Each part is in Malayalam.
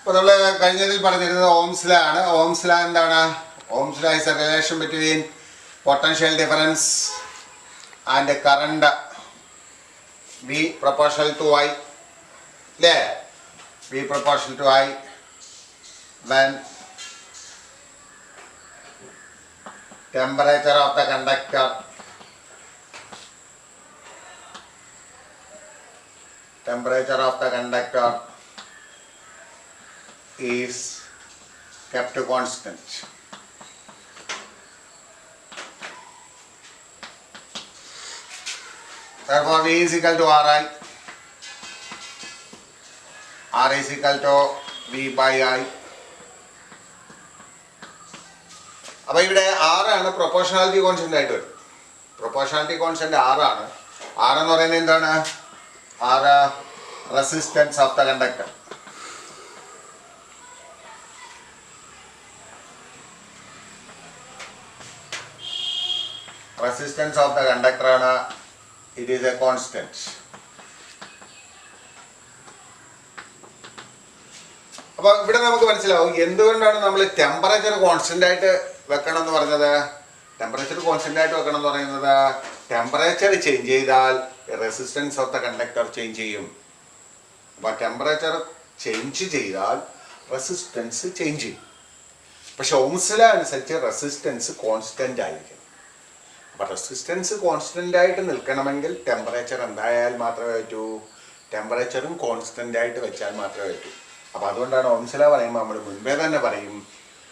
അപ്പോൾ നമ്മൾ കഴിഞ്ഞതിൽ പറഞ്ഞിരുന്നത് ഓംസ് ലോ ആണ്. ഓംസ് ലോ എന്താണ്? Ohm's law is a relation between potential difference and current V proportional to I. അല്ലേ? V proportional to I when temperature of the conductor is kept constant. Therefore, V is equal to Ri. R is equal to V by I. അപ്പോൾ ഇവിടെ ആറാണ് പ്രൊപ്പോർഷണാലിറ്റി കോൺസ്റ്റന്റ് ആയിട്ട് വരും. പ്രൊപ്പോർഷണാലിറ്റി കോൺസ്റ്റന്റ് ആറാണ്. ആറെന്ന് പറയുന്നത് എന്താണ്? ആറ് resistance of the conductor. Resistance of the conductor ആണ്. It is a constant. അപ്പോൾ ഇവിടെ നമുക്ക് മനസ്സിലാവും എന്തുകൊണ്ടാണ് നമ്മൾ ടെമ്പറേച്ചർ കോൺസ്റ്റന്റ് ആയിട്ട് വെക്കണം എന്ന് പറഞ്ഞത്. ടെമ്പറേച്ചർ കോൺസ്റ്റന്റ് ആയിട്ട് വെക്കണം എന്ന് പറയുന്നത് ടെമ്പറേച്ചർ ചേഞ്ച് ചെയ്താൽ resistance of the conductor change ചെയ്യും. അപ്പോൾ ടെമ്പറേച്ചർ ചേഞ്ച് ചെയ്താൽ റെസിസ്റ്റൻസ് ചേഞ്ച് ചെയ്യും. പക്ഷെ ഓംസ് ലോ അനുസരിച്ച് റെസിസ്റ്റൻസ് കോൺസ്റ്റന്റ് ആയിരിക്കും. അപ്പോൾ റെസിസ്റ്റൻസ് കോൺസ്റ്റന്റ് ആയിട്ട് നിൽക്കണമെങ്കിൽ ടെമ്പറേച്ചർ എന്തായാൽ മാത്രമേ പറ്റൂ. ടെമ്പറേച്ചറും കോൺസ്റ്റന്റ് ആയിട്ട് വെച്ചാൽ മാത്രമേ പറ്റൂ. അപ്പോൾ അതുകൊണ്ടാണ് ഓംസ് ലോ പറയുമ്പോൾ നമ്മൾ മുൻപേ തന്നെ പറയും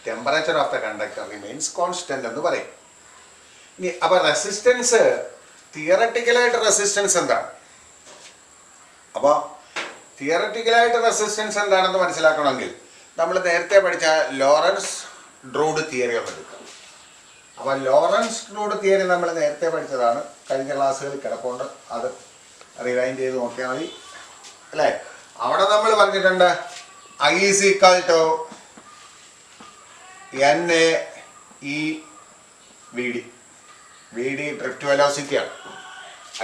temperature of the conductor remains constant എന്ന് പറയും. ഇനി അപ്പോൾ റെസിസ്റ്റൻസ് തിയററ്റിക്കലായിട്ട് റെസിസ്റ്റൻസ് എന്താണ്? അപ്പോൾ തിയററ്റിക്കലായിട്ട് റെസിസ്റ്റൻസ് എന്താണെന്ന് മനസ്സിലാക്കണമെങ്കിൽ നമ്മൾ നേരത്തെ പഠിച്ച ലോറൻസ് ഡ്രൂഡ് തിയറി ഒന്ന് എടുക്കുക. അപ്പോൾ ലോറൻസ് ഡ്രൂഡ് തിയറി നമ്മൾ നേരത്തെ പഠിച്ചതാണ്. കഴിഞ്ഞ ക്ലാസ്സുകളിൽ കിടപ്പുണ്ട്. അത് റിവൈൻഡ് ചെയ്ത് നോക്കിയാൽ മതി അല്ലേ? അവിടെ നമ്മൾ പറഞ്ഞിട്ടുണ്ട് I is equal to NA E VD. VD drift velocity ആണ്.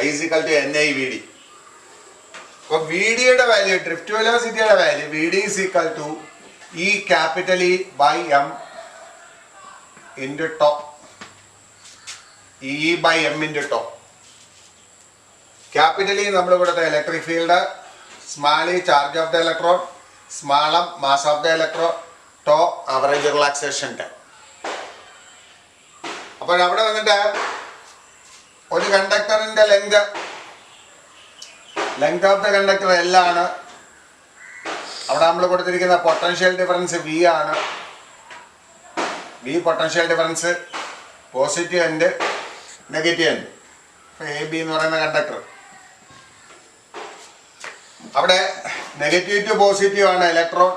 I is equal to NA E VD. അപ്പോൾ VDയുടെ വാല്യൂ, ഡ്രിഫ്റ്റ് വെലോസിറ്റിയുടെ value VD is equal to E capital E by M into tau. E by M into tau. Capital E നമ്മൾ ഇവിടുത്തെ electric field, small E charge of the electron, small M mass of the electron, tau average relaxation time. അപ്പോൾ അവിടെ വന്നിട്ട് ഒരു കണ്ടക്ടറിന്റെ length of the conductor L ആണ്. അവിടെ നമ്മൾ കൊടുത്തിരിക്കുന്ന പൊട്ടൻഷ്യൽ ഡിഫറൻസ് V ആണ്. V potential difference, positive end negative end. ഇപ്പോൾ AB എന്ന് പറയുന്ന കണ്ടക്ടർ, അവിടെ നെഗറ്റീവ് ടു പോസിറ്റീവ് ആണ് ഇലക്ട്രോൺ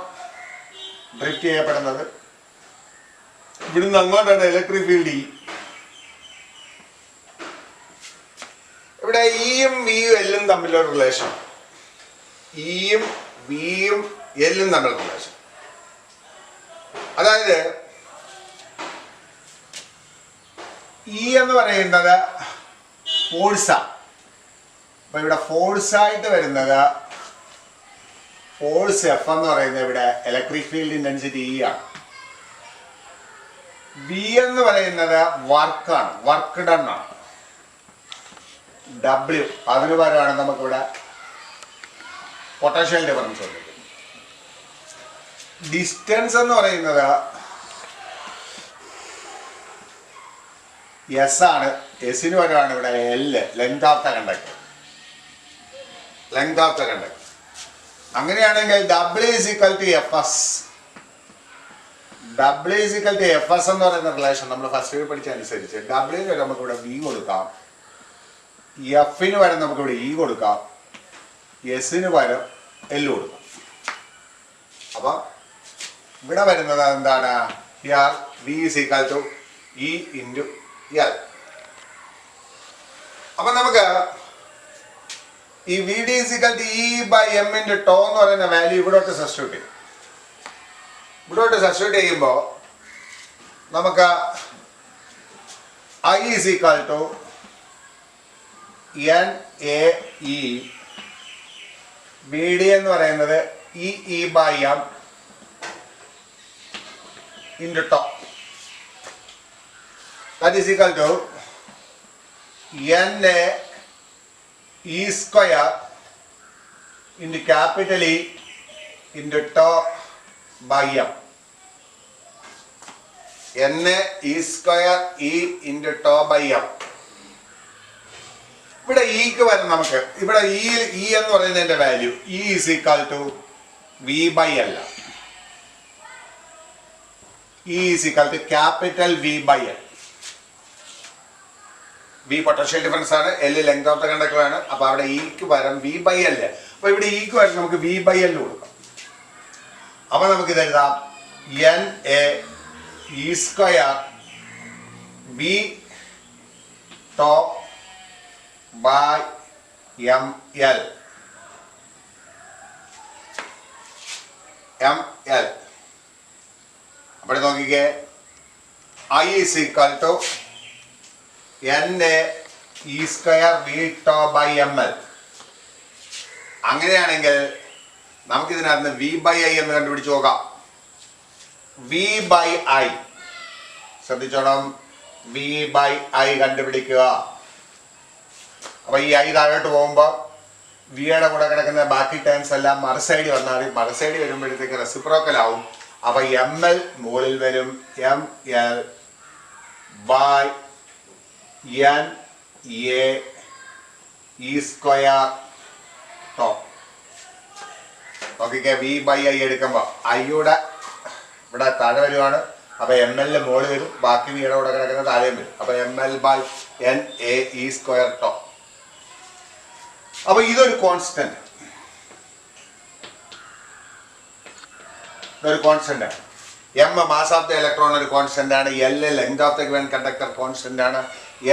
ഡ്രിഫ്റ്റ് ചെയ്യപ്പെടുന്നത്. ഇവിടുന്ന് അങ്ങോട്ടാണ് ഇലക്ട്രിക് ഫീൽഡ് E. ഇവിടെ Eയും Vയും Lയും തമ്മിലുള്ള റിലേഷൻ, Eയും Vയും Lയും തമ്മിലുള്ള റിലേഷൻ. അതായത് E എന്ന് പറയുന്നത് ഫോഴ്സാണ്. അപ്പൊ ഇവിടെ ഫോഴ്സായിട്ട് വരുന്നത് ഫോഴ്സ് F എന്ന് പറയുന്നത് ഇവിടെ ഇലക്ട്രിക് ഫീൽഡ് ഇന്റൻസിറ്റി E ആണ്. V എന്ന് പറയുന്നത് വർക്കാണ്, വർക്ക് ഡൺ ആണ്, W. അതിന് പകരമാണ് നമുക്കിവിടെ പൊട്ടൻഷ്യൽ ഡിഫറൻസ് ഉണ്ട്. ഡിസ്റ്റൻസ് എന്ന് പറയുന്നത് S ആണ്. എസിന് പകരമാണ് ഇവിടെ L, length of the conductor. Length of the conductor. അങ്ങനെയാണെങ്കിൽ W is equal to Fs. W is equal to Fs എന്ന് പറയുന്ന റിലേഷൻ നമ്മൾ ഫസ്റ്റ് പഠിച്ചനുസരിച്ച് W വരെ നമുക്ക് ഇവിടെ V കൊടുക്കാം, Fന് പകരം നമുക്ക് ഇവിടെ E കൊടുക്കാം, എസിന് പകരം L കൊടുക്കാം. അപ്പം ഇവിടെ വരുന്നത് എന്താണ്? Here V is equal to E into L. അപ്പം നമുക്ക് ഈ VD is equal to E by M into tau എന്ന് പറയുന്ന വാല്യൂ ഇവിടോട്ട് സബ്സ്റ്റിറ്റ്യൂട്ട് ചെയ്യും. ഇവിടോട്ട് സബ്സ്റ്റിറ്റ്യൂട്ട് ചെയ്യുമ്പോൾ നമുക്ക് I is equal to NAE, VD എന്ന് പറയുന്നത് E by M into tau. That is equal to Na E square into capital E into tau by M. Na E square E into tau by M. ഇവിടെ ഇക്ക് വരും നമുക്ക് ഇവിടെ ഇ എന്ന് പറയുന്നതിന്റെ value E is equal to V by L. E is equal to capital V by L. V potential difference ആണ്, L length of the conductor ആണ്. അപ്പൊ അവിടെ ഇക്ക് വരും വി ബൈ എൽ. അപ്പൊ ഇവിടെ ഇക്ക് വരും നമുക്ക് വി ബൈ എൽ കൊടുക്കാം. അപ്പൊ നമുക്ക് ഇത് എഴുതാം N A E square V tau by ml. ml. അപ്പോൾ നോക്കിക്കേ, I is equal to Na E square V tau by ml. അങ്ങനെയാണെങ്കിൽ നമുക്കിതിനകത്ത് V by I എന്ന് കണ്ടുപിടിച്ച് നോക്കാം. V by I ശ്രദ്ധിച്ചോണം, V by I കണ്ടുപിടിക്കുക. അപ്പൊ ഈ ഐ താഴോട്ട് പോകുമ്പോൾ വിയുടെ കൂടെ കിടക്കുന്ന ബാക്കി ടേംസ് എല്ലാം മറുസൈഡ് വന്നാൽ മറുസൈഡ് വരുമ്പോഴത്തേക്ക് റെസിപ്രോക്കൽ ആവും. അപ്പൊ എം എൽ മുകളിൽ വരും, M L by N A E square tau. നോക്കിക്കേ, വി ബൈ ഐ എടുക്കുമ്പോൾ ഐയുടെ ഇവിടെ താഴെ വരുവാണ്. അപ്പൊ എം എല്ലിന് മുകളിൽ വരും, ബാക്കി വിയുടെ കൂടെ കിടക്കുന്ന താഴെയും വരും. അപ്പൊ M L by N A E square tau. അപ്പൊ ഇതൊരു കോൺസ്റ്റന്റ്, ഇതൊരു കോൺസ്റ്റന്റ് ആണ്. M mass of the electron ഒരു കോൺസ്റ്റന്റ് ആണ്. L length of the given conductor constant ആണ്.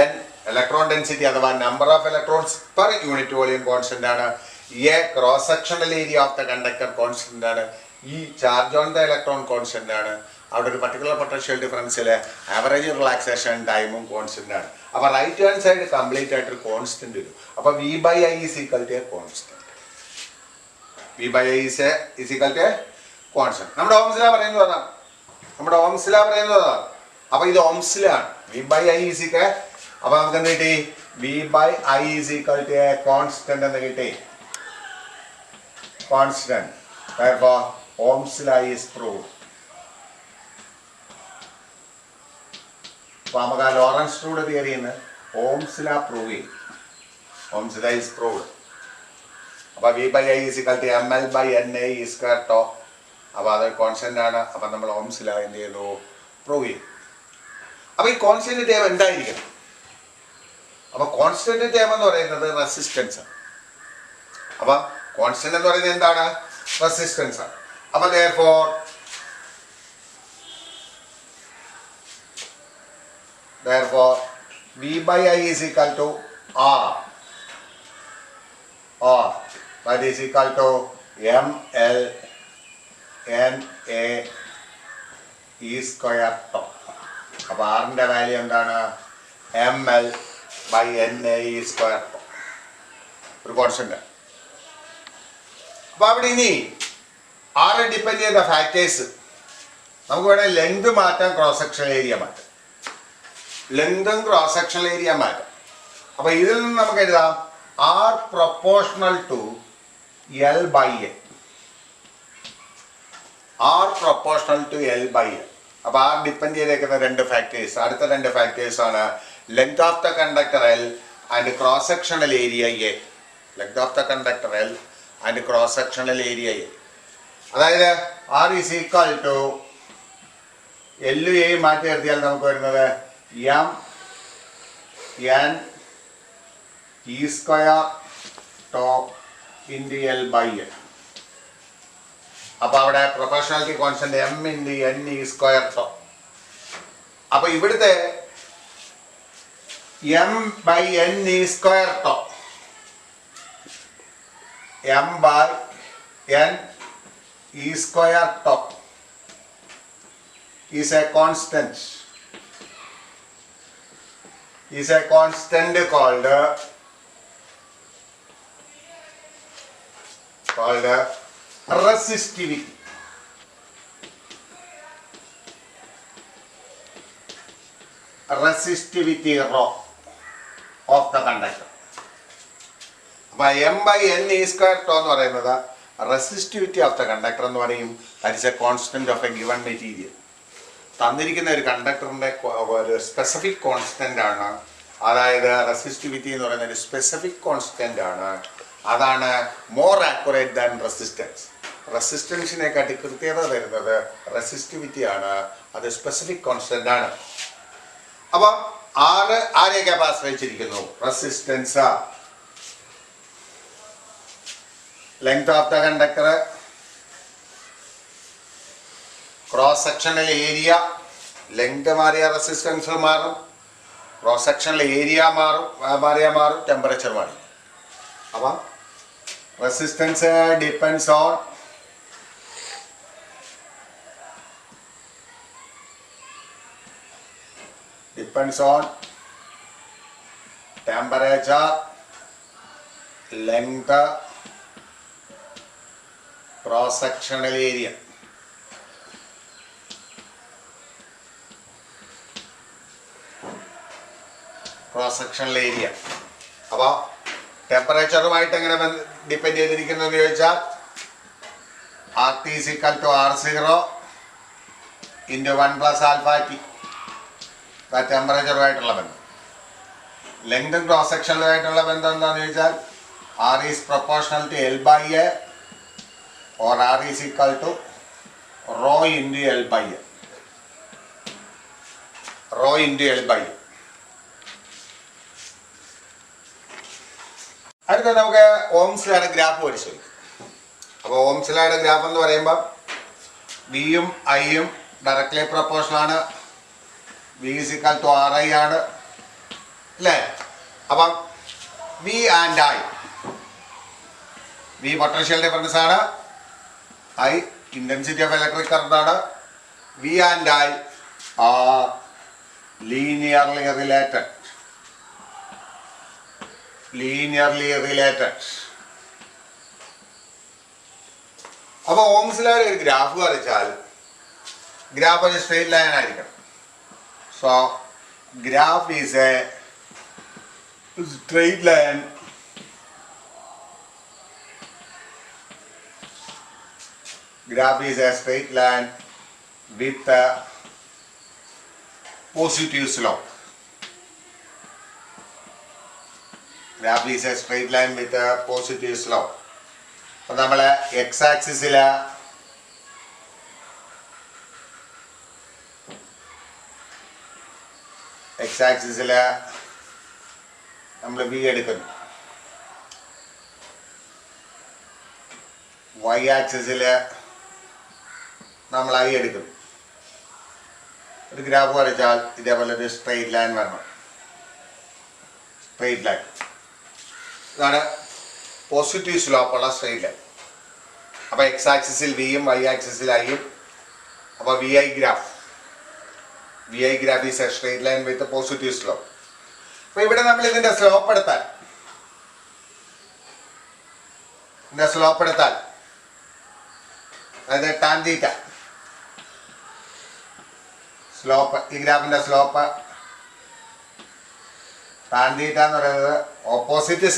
എൻ ഇലക്ട്രോൺ ഡെൻസിറ്റി അഥവാ number of electrons per unit volume constant ആണ്. A cross sectional area of the conductor constant ആണ്. E charge on the electron constant ആണ്. അവിടെ ഒരു പർട്ടിക്കുലർ പൊട്ടൻഷ്യൽ ഡിഫറൻസിൽ ആവറേജ് റിലാക്സേഷൻ ടൈമും കോൺസ്റ്റന്റ് ആണ്. അപ്പൊ റൈറ്റ് ഹാൻഡ് സൈഡ് കംപ്ലീറ്റ് ആയിട്ടൊരു കോൺസ്റ്റന്റ് വരും. അപ്പൊ V by I is equal to a constant. V by I is equal to a constant. നമ്മുടെ ഓംസ് ലോ പറയുന്നത് അതാണ്. നമ്മുടെ ഓംസ് ലോ പറയുന്നത് അതാണ്. അപ്പൊ ഇത് ഓംസ് ലോ ആണ്. V by I is equal. അപ്പൊ നമുക്ക് എന്ത് കിട്ടി? V by I is equal to a constant എന്ന് കിട്ടി. Constant. Therefore Ohm's law is proved. അപ്പൊ നമുക്ക് ആ ലോറൻസ് റൂൾ തിയറിന്ന് ഓംസ് ലോ പ്രൂവ് ചെയ്യും. Ohm's law is proved. അപ്പൊ V by I is equal to M L by N A E square tau. അപ്പൊ അത് കോൺസ്റ്റന്റ് ആണ്. അപ്പൊ നമ്മൾ ഓംസ് ലോ എന്ത് ചെയ്തു? പ്രൂവ് ചെയ്യും. അപ്പൊ ഈ കോൺസ്റ്റന്റ് ടേം എന്തായിരിക്കണം? അപ്പൊ കോൺസ്റ്റന്റ് ടേം എന്ന് പറയുന്നത് റെസിസ്റ്റൻസ് ആണ്. അപ്പൊ കോൺസ്റ്റന്റ് എന്ന് പറയുന്നത് എന്താണ്? റെസിസ്റ്റൻസ് ആണ്. അപ്പൊ therefore V by I is equal to R. That is equal to M L N A E square tau. അപ്പോൾ ആറിൻ്റെ വാല്യൂ എന്താണ്? M L by N A E square tau. ഒരു കോൺസ്റ്റന്റ്. അപ്പൊ അവിടെ ഇനി ആറ് ഡിപ്പെൻഡ് ചെയ്യുന്ന ഫാക്ടേഴ്സ് നമുക്ക് വേണേൽ ലെങ്ത് മാറ്റാം, ക്രോസ് സെക്ഷണൽ ഏരിയ മാറ്റാം. ലെങ്തും ക്രോസ് സെക്ഷണൽ ഏരിയ മാറ്റാം. അപ്പൊ ഇതിൽ നിന്ന് നമുക്ക് എഴുതാം R proportional to L by A. R proportional to L by A. അപ്പൊ ആർ ഡിപ്പെൻഡ് ചെയ്തേക്കുന്ന രണ്ട് ഫാക്ടേഴ്സ്, അടുത്ത രണ്ട് ഫാക്ടേഴ്സ് ആണ് length of the conductor L and cross sectional area A. Length of the conductor L and cross sectional area A. അതായത് ആർ ഈസ് ഈക്വൽ ടു എല്ലും എയും മാറ്റി നിർത്തിയാൽ നമുക്ക് വരുന്നത് M N E square tau into L by A. അപ്പൊ അവിടെ proportionality constant M into N E square tau. അപ്പൊ ഇവിടുത്തെ M by N E square tau, M by N E square tau is a constant called resistivity. Resistivity rho of the conductor. അപ്പൊ M/N² എന്ന് പറയുന്നത് റെസിസ്റ്റിവിറ്റി ഓഫ് ദ കണ്ടക്ടർ എന്ന് പറയും. That is A constant of A given material. തന്നിരിക്കുന്ന ഒരു കണ്ടക്ടറിന്റെ ഒരു സ്പെസിഫിക് കോൺസ്റ്റന്റ് ആണ്. അതായത് റെസിസ്റ്റിവിറ്റി എന്ന് പറയുന്ന ഒരു സ്പെസിഫിക് കോൺസ്റ്റന്റ് ആണ്. അതാണ് മോർ ആക്യുറേറ്റ് ദാൻ റെസിസ്റ്റൻസ്. റെസിസ്റ്റൻസിനെക്കാട്ടി കൃത്യത തരുന്നത് റെസിസ്റ്റിവിറ്റി ആണ്. അത് സ്പെസിഫിക് കോൺസ്റ്റന്റ് ആണ്. അപ്പം ആരെയൊക്കെ ആശ്രയിച്ചിരിക്കുന്നു? Resistance, length of the conductor, cross sectional area. Length മാറിയ റെസിസ്റ്റൻസ് മാറും, ക്രോസ് സെക്ഷണൽ ഏരിയ മാറും, ടെമ്പറേച്ചർ മാറും. അപ്പം resistance depends on temperature, length, cross sectional area. Cross sectional area. അപ്പോൾ ടെമ്പറേച്ചറുമായിട്ട് എങ്ങനെ ഡിപ്പെൻഡ് ചെയ്തിരിക്കുന്നതെന്ന് ചോദിച്ചാൽ RT = R0 × 1 + α T. ടെമ്പറേച്ചറുമായിട്ടുള്ള ബന്ധം. ലെങ്തും ക്രോസ് സെക്ഷനിലുമായിട്ടുള്ള ബന്ധം എന്താണെന്ന് ചോദിച്ചാൽ R is proportional to L/A or R is equal to rho into L/A. rho into L/A. അടുത്ത നമുക്ക് ഓംസ് ലോയുടെ ഗ്രാഫ് പരിശോധിക്കാം. അപ്പോൾ ഓംസ് ലോയുടെ ഗ്രാഫ് എന്ന് പറയുമ്പോൾ വിയും ഐയും ഡയറക്ട്ലി പ്രൊപ്പോർഷണൽ ആണ്. V is equal to RI ആണ് അല്ലേ? അപ്പം V and I, V potential difference ആണ്, I intensity of electric current ആണ്. V and I are linearly related. അപ്പോൾ ഓംസ് ലോയുടെ ഒരു ഗ്രാഫ് വരച്ചാൽ ഗ്രാഫ് ഒരു സ്ട്രെയിറ്റ് ലൈൻ ആയിരിക്കണം. So graph is a straight line with a positive slope. Graph is a straight line with a positive slope. അപ്പോൾ നമ്മൾ x ആക്സിസിൽ നമ്മൾ V എടുക്കുന്നു, y ആക്സിസിൽ നമ്മൾ I എടുക്കുന്നു. ഒരു ഗ്രാഫ് വരച്ചാൽ ഇതേപോലെ ഒരു സ്ട്രെയിറ്റ് ലൈൻ വരണം. സ്ട്രെയിറ്റ് ലൈൻ ഇതാണ് പോസിറ്റീവ് സ്ലോപ്പുള്ള സ്ട്രെയിറ്റ് ലൈൻ. അപ്പോൾ x ആക്സിസിൽ വിയും y ആക്സിസിൽ ഐയും. അപ്പോൾ VI graph is A straight line with positive slope. അപ്പോൾ ഇവിടെ നമ്മൾ ഇതിന്റെ സ്ലോപ്പ് എടുത്താൽ അതായത് ടാൻ തീറ്റ സ്ലോപ്പ്, ഈ ഗ്രാഫിന്റെ സ്ലോപ്പ് ടാൻ തീറ്റ എന്ന് പറയുന്നത് ഓപ്പോസിറ്റ്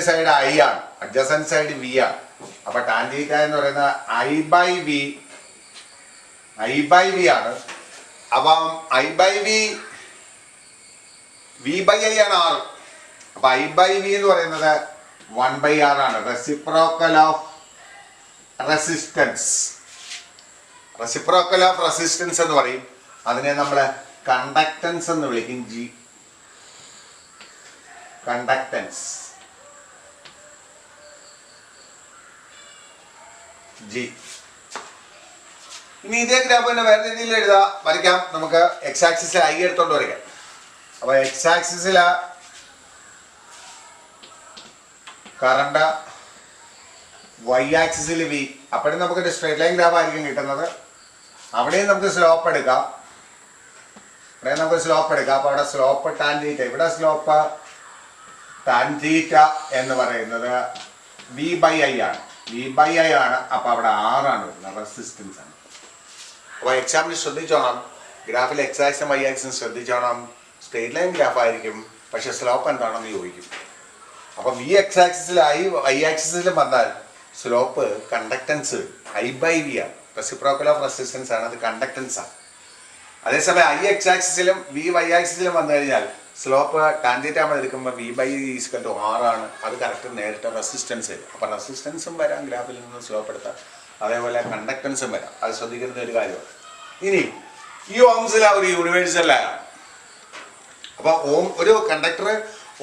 സൈഡ് I ആണ്, അഡ്ജസന്റ് സൈഡ് V ആണ്. അപ്പൊ ടാൻ തീറ്റ എന്ന് പറയുന്നത് I/V ആണ്. അപ്പം I/V V/I ആണ് R. അപ്പൊ I/V എന്ന് പറയുന്നത് 1/R ആണ്. റെസിപ്രോക്കൽ ഓഫ് റെസിസ്റ്റൻസ് എന്ന് പറയും. അതിനെ നമ്മൾ കണ്ടക്ടൻസ് എന്ന് വിളിക്കും. Conductance G. ഇനി ഇതേ ഗ്രാഫ് തന്നെ വേറെ രീതിയിൽ വരയ്ക്കാം. നമുക്ക് x ആക്സിസിൽ I എടുത്തോണ്ട് വരയ്ക്കാം. അപ്പൊ x ആക്സിസിൽ കറണ്ട്, y ആക്സിസിൽ V. അപ്പോഴും നമുക്കൊരു സ്ട്രെയിറ്റ് ലൈൻ ഗ്രാഫ് ആയിരിക്കും കിട്ടുന്നത്. അവിടെയും നമുക്ക് സ്ലോപ്പ് എടുക്കാം. അപ്പൊ അവിടെ സ്ലോപ്പ് ടാൻ തീറ്റ, ഇവിടെ സ്ലോപ്പ് ടാൻ തീറ്റ എന്ന് പറയുന്നത് V/I ആണ്. അപ്പൊ അവിടെ R ആണ് വരുന്നത്, റെസിസ്റ്റൻസ് ആണ്. അപ്പോൾ എക്സാമ്പിൾ ശ്രദ്ധിച്ചോണം. ഗ്രാഫിൽ എക്സ് ആക്സിസും വൈ ആക്സിസും ശ്രദ്ധിച്ചോണം. സ്ട്രെയിറ്റ് ലൈൻ ഗ്രാഫ് ആയിരിക്കും, പക്ഷെ സ്ലോപ്പ് എന്താണെന്ന് ചോദിക്കും. അപ്പം വി എക്സ് ആക്സിസിലായി വൈ ആക്സിസിലും വന്നാൽ slope conductance I by V ആണ്. റെസിപ്രോക്കൽ ഓഫ് റെസിസ്റ്റൻസ് ആണ്, അത് കണ്ടക്ടൻസ് ആണ്. അതേസമയം ഐ എക്സ് ആക്സിസിലും വി വൈ ആക്സിസിലും വന്നു കഴിഞ്ഞാൽ സ്ലോപ്പ് ടാൻജെന്റ് ആകുമ്പോൾ എടുക്കുമ്പോൾ V by is equal to R ആണ്. അത് കറക്റ്റ് നേരിട്ട് റെസിസ്റ്റൻസ് വരും. അപ്പം റെസിസ്റ്റൻസും വരാം ഗ്രാഫിൽ നിന്ന് സ്ലോപ്പ് എടുത്താൽ, അതേപോലെ കണ്ടക്ടൻസും വരാം. അത് ശ്രദ്ധിക്കുന്ന ഒരു കാര്യമാണ്. ഇനി ഈ ഓംസ് ലോ ഒരു യൂണിവേഴ്സൽ ആണ്. അപ്പോൾ ഒരു കണ്ടക്ടർ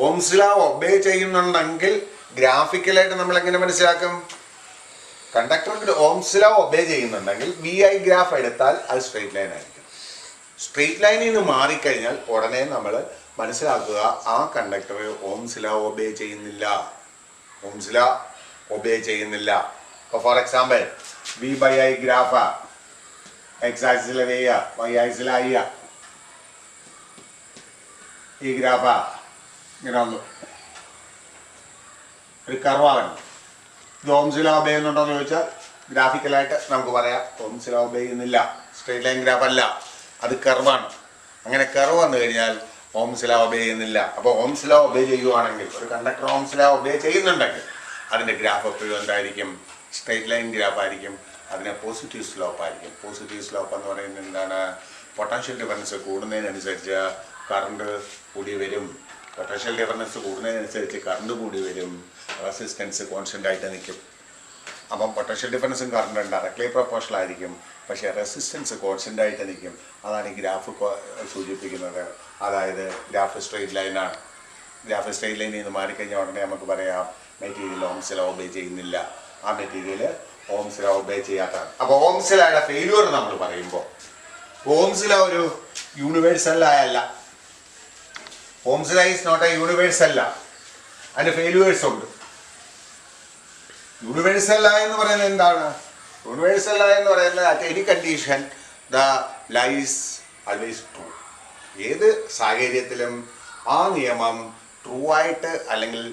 ഓംസ് ലോ ഒബേ ചെയ്യുന്നുണ്ടെങ്കിൽ ഗ്രാഫിക്കലായിട്ട് നമ്മൾ എങ്ങനെ മനസ്സിലാക്കും? കണ്ടക്ടർ ഓംസ് ലോ ഒബേ ചെയ്യുന്നുണ്ടെങ്കിൽ വി ഐ ഗ്രാഫ് എടുത്താൽ അത് സ്ട്രെയിറ്റ് ലൈൻ ആയിരിക്കും. സ്ട്രെയിറ്റ് ലൈനിൽ നിന്ന് മാറിക്കഴിഞ്ഞാൽ ഉടനെ നമ്മൾ മനസ്സിലാക്കുക ആ കണ്ടക്ടർ ഓംസ് ലോ ഒബേ ചെയ്യുന്നില്ല. ഓംസ് ലോ ഒബേ ചെയ്യുന്നില്ല. ഇപ്പോൾ for example V by I graph X ആക്സിസിലെ വി വൈ ആക്സിസിലെ ഐ, ഈ ഗ്രാഫ ഇങ്ങനെ വന്നു ഒരു കർവാണ്. ഇത് ഓംസ് ലോ ഒബേ ചെയ്യുന്നുണ്ടോ എന്ന് ചോദിച്ചാൽ ഗ്രാഫിക്കലായിട്ട് നമുക്ക് പറയാം ഓംസ് ലോ ഒബേ ചെയ്യുന്നില്ല. സ്ട്രെയിറ്റ് ലൈൻ ഗ്രാഫ് അല്ല, അത് കർവാണ്. അങ്ങനെ കർവ് വന്നു കഴിഞ്ഞാൽ ഓംസ് ലോ ഒബേ ചെയ്യുന്നില്ല. അപ്പോൾ ഓംസ് ലോ ഒബേ ചെയ്യുവാണെങ്കിൽ, ഒരു കണ്ടക്ടർ ഓംസ് ലോ ഒബേ ചെയ്യുന്നുണ്ടെങ്കിൽ അതിൻ്റെ ഗ്രാഫ് എപ്പോഴും എന്തായിരിക്കും? സ്ട്രെയിറ്റ് ലൈൻ ഗ്രാഫ് ആയിരിക്കും. അതിന് പോസിറ്റീവ് സ്ലോപ്പ് ആയിരിക്കും. പോസിറ്റീവ് സ്ലോപ്പ് എന്ന് പറയുന്നത് എന്താണ്? പൊട്ടൻഷ്യൽ ഡിഫറൻസ് കൂടുന്നതിനനുസരിച്ച് കറണ്ട് കൂടി വരും. പൊട്ടൻഷ്യൽ ഡിഫറൻസ് കൂടുന്നതിനനുസരിച്ച് കറണ്ട് കൂടി വരും. റെസിസ്റ്റൻസ് കോൺസ്റ്റൻ്റ് ആയിട്ട് നിൽക്കും. അപ്പം പൊട്ടൻഷ്യൽ ഡിഫറൻസും കറണ്ടും ഡയറക്ട്ലി പ്രൊപ്പോർഷണൽ ആയിരിക്കും, പക്ഷേ റെസിസ്റ്റൻസ് കോൺസ്റ്റൻ്റ് ആയിട്ട് നിൽക്കും. അതാണ് ഈ ഗ്രാഫ് സൂചിപ്പിക്കുന്നത്. അതായത് ഗ്രാഫ് സ്ട്രെയിറ്റ് ലൈനാണ്. ഗ്രാഫ് സ്ട്രെയിറ്റ് ലൈനിൽ നിന്ന് മാറിക്കഴിഞ്ഞാൽ ഉടനെ നമുക്ക് പറയാം മെറ്റീരിയൽ ഓംസ് ലോ ഒബേ ചെയ്യുന്നില്ല. ആ മെറ്റീരിയൽ ഓംസ് ലോ ഒബേ ചെയ്യാത്തതാണ്. അപ്പോൾ ഓംസ് ലോയുടെ ഫെയിലിയർ നമ്മൾ പറയുമ്പോൾ ഓംസ് ലോ ഒരു യൂണിവേഴ്സൽ അല്ല. Ohm's law is not a universal law. അതിന് ഫെയിലിയേഴ്സ് ഉണ്ട്. യൂണിവേഴ്സൽ ലോ എന്ന് പറയുന്നത് എന്താണ്? യൂണിവേഴ്സൽ ലോ എന്ന് പറയുന്നത് at any condition the law is always true. ഏത് സാഹചര്യത്തിലും ആ നിയമം ട്രൂ ആയിട്ട്, അല്ലെങ്കിൽ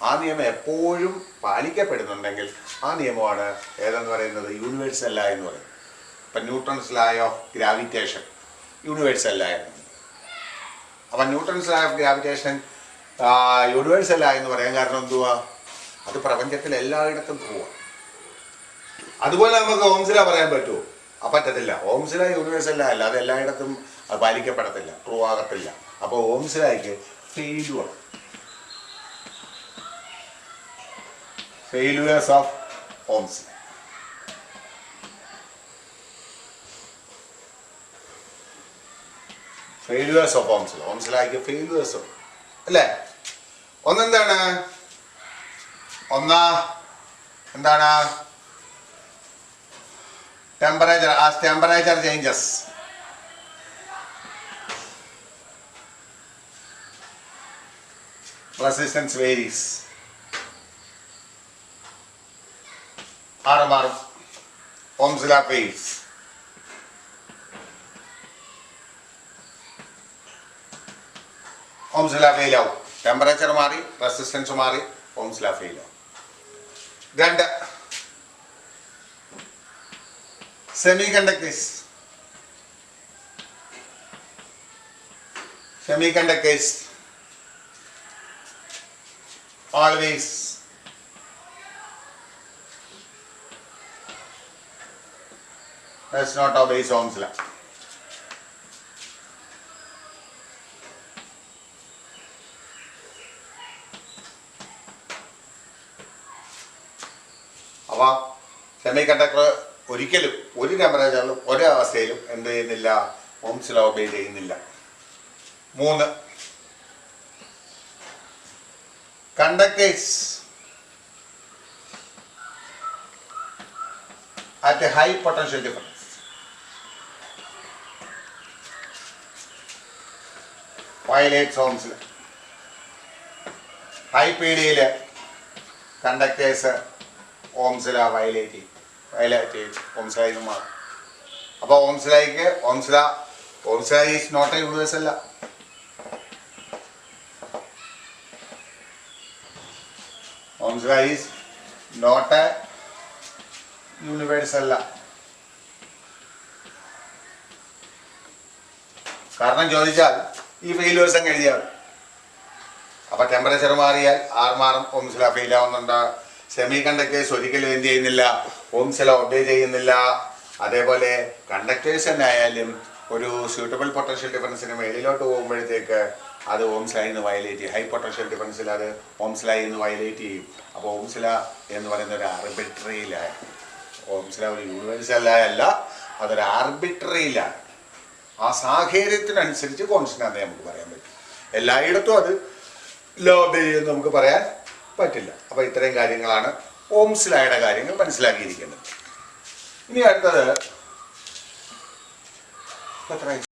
ആ നിയമം എപ്പോഴും പാലിക്കപ്പെടുന്നുണ്ടെങ്കിൽ ആ നിയമമാണ് ഏതെന്ന് പറയുന്നത് യൂണിവേഴ്സൽ ലോ എന്ന് പറയുന്നത്. ഇപ്പം Newton's law of gravitation universal law ആണ്. അപ്പം Newton's law of gravitation universal law എന്ന് പറയാൻ കാരണം എന്തുവാ? അത് പ്രപഞ്ചത്തിൽ എല്ലായിടത്തും പോവാം. അതുപോലെ നമുക്ക് ഓംസ് ലോ പറയാൻ പറ്റുമോ? പറ്റത്തില്ല. ഓംസ് ലോ യൂണിവേഴ്സൽ ലോ അല്ല, അത് എല്ലായിടത്തും പാലിക്കപ്പെടത്തില്ല, ട്രൂ ആകത്തില്ല. അപ്പോൾ ഓംസ് ലോയ്ക്ക് failures of Ohm's law. Failures of Ohm's law. Ohm's ലോയ്ക്ക് ഫെയിലുവേഴ്സ് ഉണ്ട് അല്ലേ? എന്താണ് temperature. As temperature changes resistance varies. മാറും. Ohm's law fails. Ohm's law fail ആവും. ടെമ്പറേച്ചർ മാറി, റെസിസ്റ്റൻസ് മാറി, ഓംസ് ലോ ഫെയിൽ ആവും. 2 semiconductors. always does not obey Ohm's law. അപ്പോൾ സെമി കണ്ടക്ടർ ഒരിക്കലും ഒരു ടെമ്പറേച്ചറിലും ഒരവസ്ഥയിലും എന്ത് ചെയ്യുന്നില്ല? ഓംസ് ലോ ഒബേ ചെയ്യുന്നില്ല. 3 conductors at high potential difference. Violates Ohm's law. High പീഡിയയിൽ കണ്ടക്ടേഴ്സ് ഓംസ് ലോ വയലേറ്റ് ചെയ്യും. ഓംസ് ലോയിൽ നിന്ന് മാറും. അപ്പോൾ Ohm's law is not a universal law. Ohm's law is not a universal law. കാരണം ചോദിച്ചാൽ ഈ ഫെയിലേഴ്സ് അങ്ങ് എഴുതിയാൽ അപ്പം ടെമ്പറേച്ചർ മാറിയാൽ മാറും, ഓംസ് ലോ ഫെയിൽ ആവുന്നുണ്ട്. സെമി കണ്ടക്ടേഴ്സ് ഒരിക്കലും എന്ത് ചെയ്യുന്നില്ല, ഓംസ് ലോ ഒബേ ചെയ്യുന്നില്ല. അതേപോലെ കണ്ടക്ടേഴ്സ് തന്നെ ആയാലും ഒരു സ്യൂട്ടബിൾ പൊട്ടൻഷ്യൽ ഡിഫറൻസിന് മേളിലോട്ട് പോകുമ്പോഴത്തേക്ക് അത് ഓംസ് ലോ വയലേറ്റ് ചെയ്യും. ഹൈ പൊട്ടൻഷ്യൽ ഡിഫറൻസിൽ അത് ഓംസ് ലോ വയലേറ്റ് ചെയ്യും. അപ്പോൾ ഓംസ് ലോ എന്ന് പറയുന്ന ഒരു ആർബിട്രറി ലോ, ഓംസ് ലോ ഒരു യൂണിവേഴ്സൽ ലോ അല്ല, അതൊരു ആർബിട്രറി ലോ. ആ സാഹചര്യത്തിനനുസരിച്ച് കോൺസ്റ്റൻ്റ് നമുക്ക് പറയാൻ പറ്റും. എല്ലായിടത്തും അത് ലോ ഒബേ ചെയ്യുമെന്ന് നമുക്ക് പറയാൻ പറ്റില്ല. അപ്പോൾ ഇത്രയും കാര്യങ്ങളാണ് ഓംസ് ലോയുടെ കാര്യങ്ങൾ മനസ്സിലാക്കിയിരിക്കുന്നത്. ഇനി അടുത്തത് എത്ര